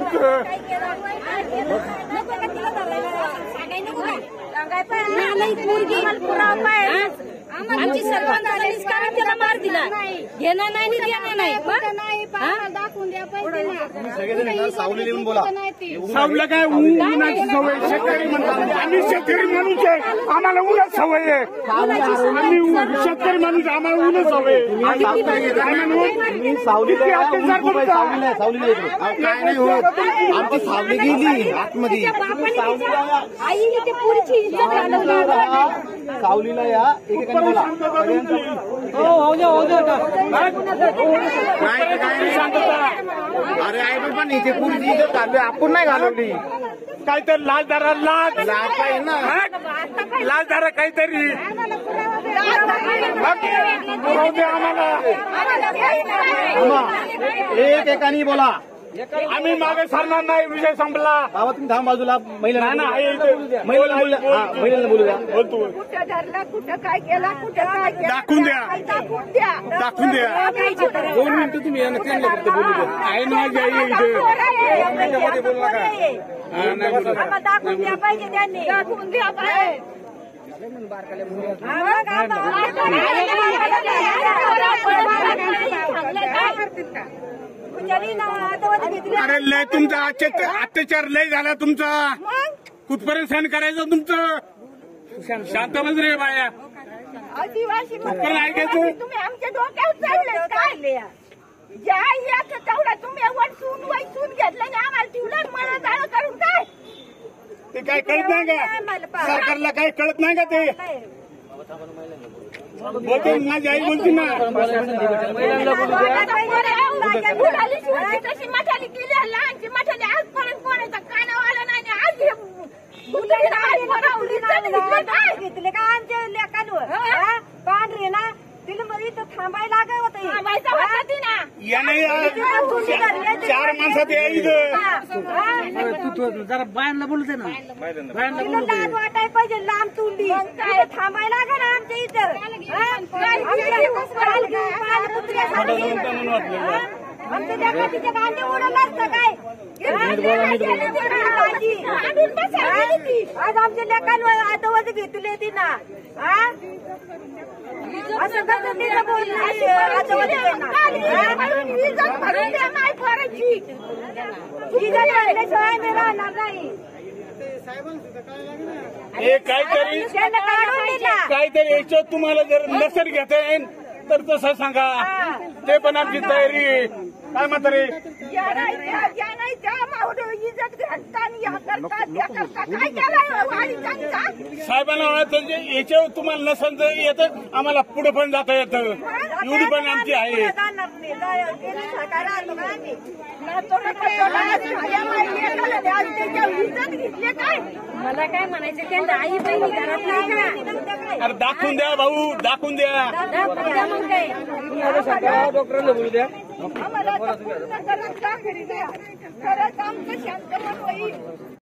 आमचं आमची सरपंचानेच कारण त्याला मार दिला घेणं नाही देणं नाही दाखवून द्या पैसे सावली लिहून बोला सावलं काय उन्हाची सवय शेतकरी म्हणतात आम्ही शेतकरी माणूस आहे आम्हाला उन्हाच सवय आहे आम्ही शेतकरी माणूस आम्हाला उन्हाच सवय सावली काय नाही होत आमची सावली गेली आतमध्ये आईने ते पुरीची इज्जत घालवली सावलीला या एकेकाने बोला अरे आई पण इथे पुरीची इज्जत घालली आपण नाही घालवली काहीतरी लाचदारा लाच आहे ना लाचदारा काहीतरी आम्हाला एकेकाने बोला आम्ही मागे सरणार नाही विषय संपला बाबा तुम्ही थांब बाजूला महिलांना महिलांना बोलू द्या बोलतो कुठं धरला कुठं काय केला कुठं काय केलं दाखवून द्या दाखवून द्या दाखवून द्या 2 मिनिटं तुम्ही यांना त्यांना फक्त बोलू द्या आहे ना माझी आई इथे बोलू नका दाखवून द्या पाहिजे त्यांनी दाखवून द्या पाहिजे अरे लय तुमचा अत्याचार लय झाला तुमचा कुठपर्यंत सहन करायचं तुमचं शांत बस रे बाया आदिवासी कुठपर्यंत ऐकायचं तुम्ही आमच्या डोक्यावर चालले काय ज्या याचं तेवढा तुम्ही वरसून वैसून घेतलं आणि आम्हाला ठेवलं मला जाणं करून काय ते काय कळत नाही का सरकारला काही कळत नाही का ते बोलते माझी आई बोलती ना कशी मठाली केली लहानची मठाली आजपर्यंत कोणाचा कानावर आला नाही आज घेतले का आमच्या लेखांवर पांढरे ना तिला मग इथं थांबायला लागत होतं याने 4 माणसात या इथं जरा बायांना बोलू दे ना तिला लाज वाटाय पाहिजे लांब तुंडी थांबायला लागा ना आमच्या इथं आमच्या लेखाचे कांदे उडवलं असतं काय आज आमच्या लेखांवर आदवच घेतली ती ना असं कसं तिला बोलली शिवाय मी राहणार नाही हे काहीतरी याच्यात तुम्हाला जर नसेल घेता येईल तर तसं सांगा ते पण आमची तयारी काय म्हातारे साहेबांना याच्यावर तुम्हाला नसेल तर येतं आम्हाला पुढे पण जाता येतं एवढी पण आमची आहे मला काय म्हणायचं त्यांना आई बहिणी घरात नाही का अरे दाखवून द्या भाऊ दाखवून द्या मग काय डॉक्टरांना बोलू द्या आम्हाला खरंच आमचं शांत मन होईल